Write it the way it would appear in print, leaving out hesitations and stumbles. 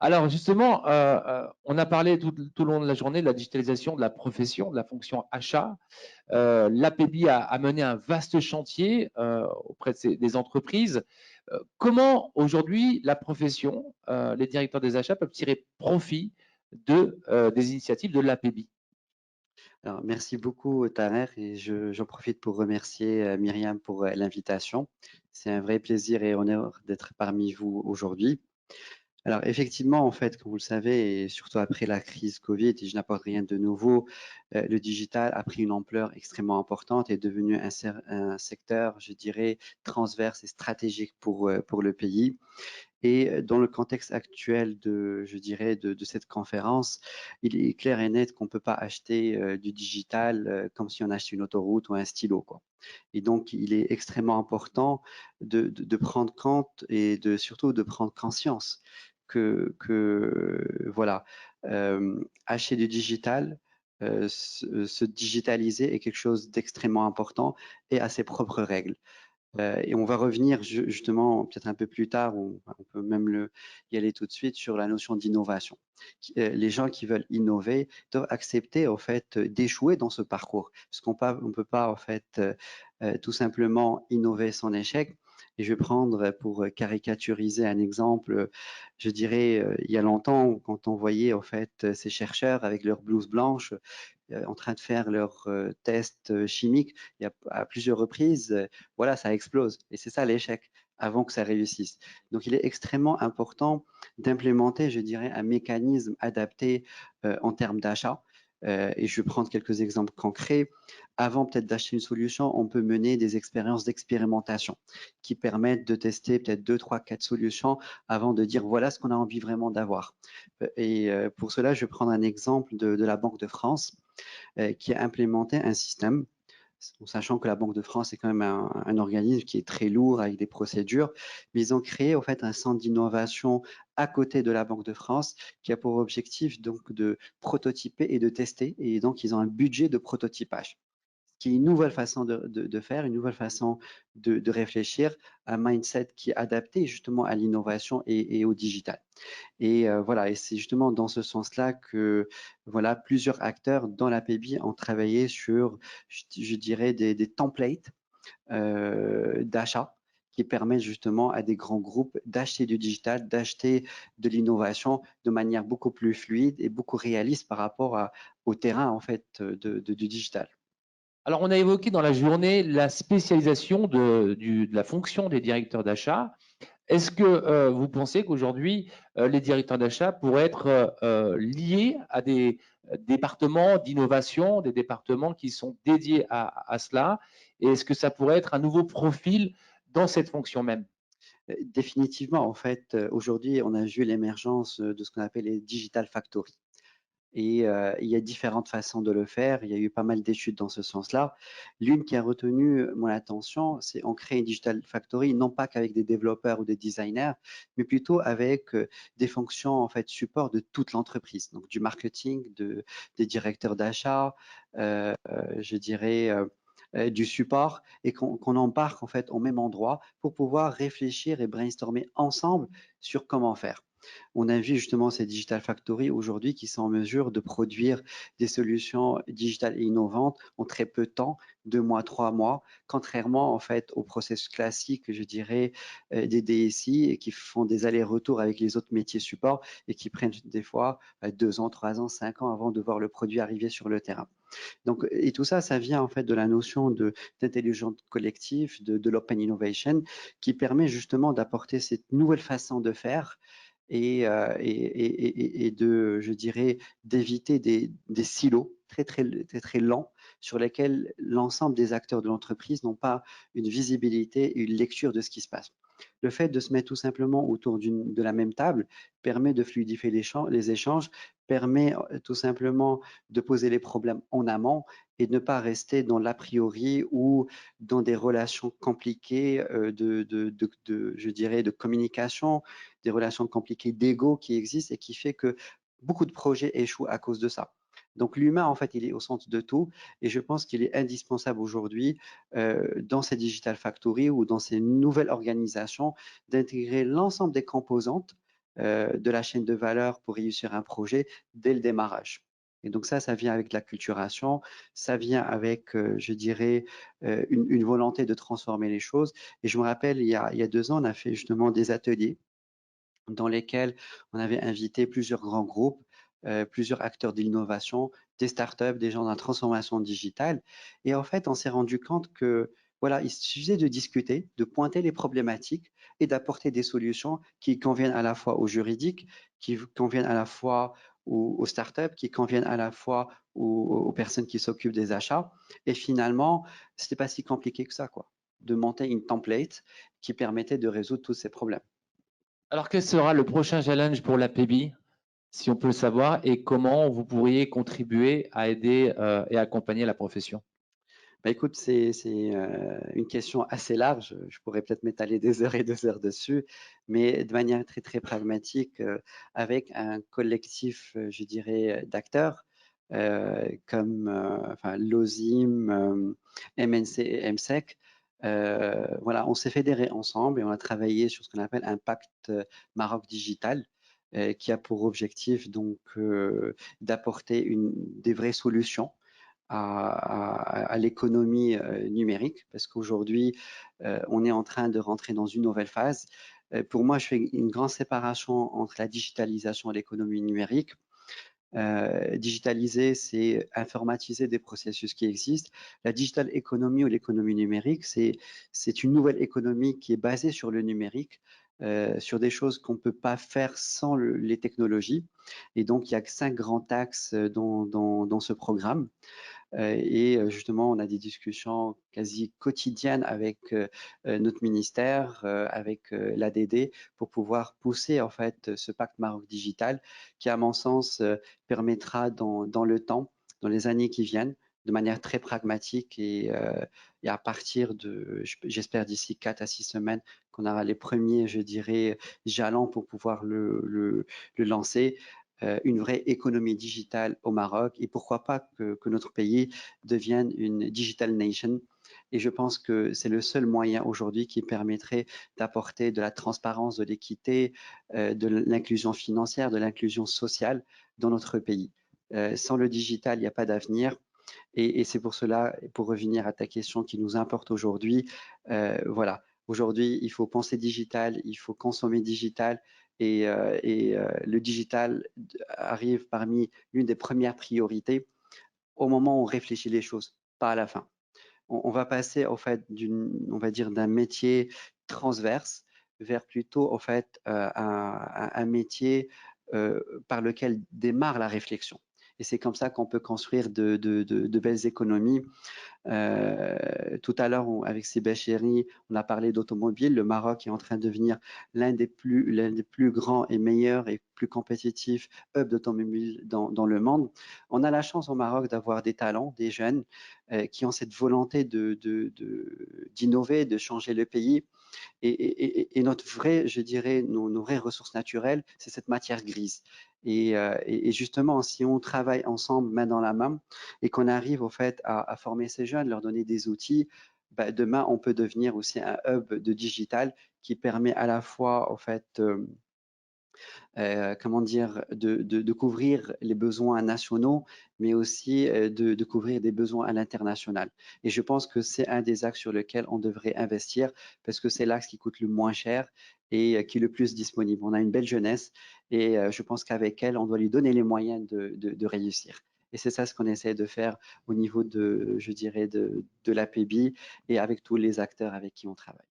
Alors justement, on a parlé tout au long de la journée de la digitalisation de la profession, de la fonction achat. L'APBI a mené un vaste chantier auprès des entreprises. Comment aujourd'hui la profession, les directeurs des achats peuvent tirer profit des initiatives de l'APBI? Alors, merci beaucoup, Tarer, et j'en profite pour remercier Myriam pour l'invitation. C'est un vrai plaisir et honneur d'être parmi vous aujourd'hui. Alors, effectivement, en fait, comme vous le savez, et surtout après la crise Covid, et je n'apporte rien de nouveau, le digital a pris une ampleur extrêmement importante et est devenu un secteur, je dirais, transverse et stratégique pour le pays. Et dans le contexte actuel je dirais, de cette conférence, il est clair et net qu'on ne peut pas acheter du digital comme si on achetait une autoroute ou un stylo, quoi. Et donc, il est extrêmement important de prendre compte et surtout de prendre conscience que voilà, acheter du digital, se digitaliser est quelque chose d'extrêmement important et à ses propres règles. Et on va revenir justement peut-être un peu plus tard, ou on peut même y aller tout de suite sur la notion d'innovation. Les gens qui veulent innover doivent accepter en fait d'échouer dans ce parcours, parce qu'on peut pas en fait tout simplement innover sans échec. Et je vais prendre pour caricaturiser un exemple, je dirais il y a longtemps quand on voyait en fait ces chercheurs avec leurs blouses blanches en train de faire leurs tests chimiques, il y a à plusieurs reprises, voilà, ça explose. Et c'est ça l'échec avant que ça réussisse. Donc, il est extrêmement important d'implémenter, je dirais, un mécanisme adapté en termes d'achat. Et je vais prendre quelques exemples concrets. Avant peut-être d'acheter une solution, on peut mener des expériences d'expérimentation qui permettent de tester peut-être 2, 3, 4 solutions avant de dire voilà ce qu'on a envie vraiment d'avoir. Et pour cela, je vais prendre un exemple de la Banque de France qui a implémenté un système, en sachant que la Banque de France est quand même un organisme qui est très lourd avec des procédures, mais ils ont créé en fait un centre d'innovation à côté de la Banque de France qui a pour objectif donc de prototyper et de tester, et donc ils ont un budget de prototypage, qui est une nouvelle façon de faire, une nouvelle façon de réfléchir, un mindset qui est adapté justement à l'innovation et au digital. Et voilà, et c'est justement dans ce sens-là que voilà, plusieurs acteurs dans la PBI ont travaillé sur, je dirais, des templates d'achat qui permettent justement à des grands groupes d'acheter du digital, d'acheter de l'innovation de manière beaucoup plus fluide et beaucoup réaliste par rapport au terrain en fait du digital. Alors, on a évoqué dans la journée la spécialisation de la fonction des directeurs d'achat. Est-ce que vous pensez qu'aujourd'hui, les directeurs d'achat pourraient être liés à des départements d'innovation, des départements qui sont dédiés à cela? Et est-ce que ça pourrait être un nouveau profil dans cette fonction même? Définitivement, en fait, aujourd'hui, on a vu l'émergence de ce qu'on appelle les digital factories. Et il y a différentes façons de le faire. Il y a eu pas mal d'études dans ce sens-là. L'une qui a retenu mon attention, c'est on crée une digital factory, non pas qu'avec des développeurs ou des designers, mais plutôt avec des fonctions en fait support de toute l'entreprise, donc du marketing, des directeurs d'achat, je dirais du support, et qu'on embarque en fait au même endroit pour pouvoir réfléchir et brainstormer ensemble sur comment faire. On a vu justement ces Digital Factory aujourd'hui qui sont en mesure de produire des solutions digitales et innovantes en très peu de temps, 2 mois, 3 mois, contrairement en fait au processus classique, je dirais, des DSI et qui font des allers-retours avec les autres métiers support et qui prennent des fois 2 ans, 3 ans, 5 ans avant de voir le produit arriver sur le terrain. Donc, et tout ça, ça vient en fait de la notion d'intelligence collective, de l'open innovation, qui permet justement d'apporter cette nouvelle façon de faire et de, je dirais, d'éviter des silos très lents sur lesquels l'ensemble des acteurs de l'entreprise n'ont pas une visibilité et une lecture de ce qui se passe. Le fait de se mettre tout simplement autour de la même table permet de fluidifier les échanges, permet tout simplement de poser les problèmes en amont et de ne pas rester dans l'a priori ou dans des relations compliquées je dirais, de communication, des relations compliquées d'ego qui existent et qui fait que beaucoup de projets échouent à cause de ça. Donc l'humain, en fait, il est au centre de tout et je pense qu'il est indispensable aujourd'hui dans ces digital factories ou dans ces nouvelles organisations d'intégrer l'ensemble des composantes de la chaîne de valeur pour réussir un projet dès le démarrage. Et donc ça vient avec l'acculturation, ça vient avec, je dirais, une volonté de transformer les choses. Et je me rappelle, il y a 2 ans, on a fait justement des ateliers dans lesquels on avait invité plusieurs grands groupes, plusieurs acteurs de l'innovation, des startups, des gens dans la transformation digitale. Et en fait, on s'est rendu compte que voilà, il suffisait de discuter, de pointer les problématiques et d'apporter des solutions qui conviennent à la fois aux juridiques, qui conviennent à la fois aux startups, qui conviennent à la fois aux personnes qui s'occupent des achats. Et finalement, c'était pas si compliqué que ça, quoi, de monter une template qui permettait de résoudre tous ces problèmes. Alors, quel sera le prochain challenge pour l'APB, si on peut le savoir, et comment vous pourriez contribuer à aider et accompagner la profession? Bah, écoute, c'est une question assez large. Je pourrais peut-être m'étaler des heures et des heures dessus, mais de manière très, très pragmatique, avec un collectif, je dirais, d'acteurs, comme, enfin, l'OSIM, MNC et MSEC. Voilà, on s'est fédérés ensemble et on a travaillé sur ce qu'on appelle un pacte Maroc digital, qui a pour objectif donc, d'apporter des vraies solutions à l'économie numérique, parce qu'aujourd'hui, on est en train de rentrer dans une nouvelle phase. Pour moi, je fais une grande séparation entre la digitalisation et l'économie numérique. Digitaliser, c'est informatiser des processus qui existent. La digital économie ou l'économie numérique, c'est une nouvelle économie qui est basée sur le numérique, sur des choses qu'on ne peut pas faire sans les technologies. Et donc, il y a 5 grands axes dans ce programme. Et justement, on a des discussions quasi quotidiennes avec notre ministère, avec l'ADD, pour pouvoir pousser en fait ce pacte Maroc digital qui, à mon sens, permettra dans le temps, dans les années qui viennent, de manière très pragmatique et à partir de, j'espère d'ici 4 à 6 semaines, qu'on aura les premiers, je dirais, jalons pour pouvoir le lancer, une vraie économie digitale au Maroc et pourquoi pas que notre pays devienne une digital nation. Et je pense que c'est le seul moyen aujourd'hui qui permettrait d'apporter de la transparence, de l'équité, de l'inclusion financière, de l'inclusion sociale dans notre pays. Sans le digital, il n'y a pas d'avenir. Et c'est pour cela, pour revenir à ta question qui nous importe aujourd'hui, voilà, aujourd'hui, il faut penser digital, il faut consommer digital et le digital arrive parmi l'une des premières priorités au moment où on réfléchit les choses, pas à la fin. On va passer au fait on va dire d'un métier transverse vers plutôt en fait un métier par lequel démarre la réflexion. Et c'est comme ça qu'on peut construire de belles économies. Tout à l'heure, avec Sébastien, on a parlé d'automobile. Le Maroc est en train de devenir l'un des plus grands et meilleurs et plus compétitifs hubs d'automobile dans le monde. On a la chance au Maroc d'avoir des talents, des jeunes qui ont cette volonté d'innover, de changer le pays. Et notre vrai, je dirais, nos vraies ressources naturelles, c'est cette matière grise. Et justement, si on travaille ensemble, main dans la main, et qu'on arrive au fait à former ces jeunes, leur donner des outils, bah, demain, on peut devenir aussi un hub de digital qui permet à la fois, au fait, comment dire, de couvrir les besoins nationaux, mais aussi de couvrir des besoins à l'international. Et je pense que c'est un des axes sur lesquels on devrait investir parce que c'est l'axe qui coûte le moins cher et qui est le plus disponible. On a une belle jeunesse et je pense qu'avec elle, on doit lui donner les moyens de réussir. Et c'est ça ce qu'on essaie de faire au niveau de, je dirais, de l'APB et avec tous les acteurs avec qui on travaille.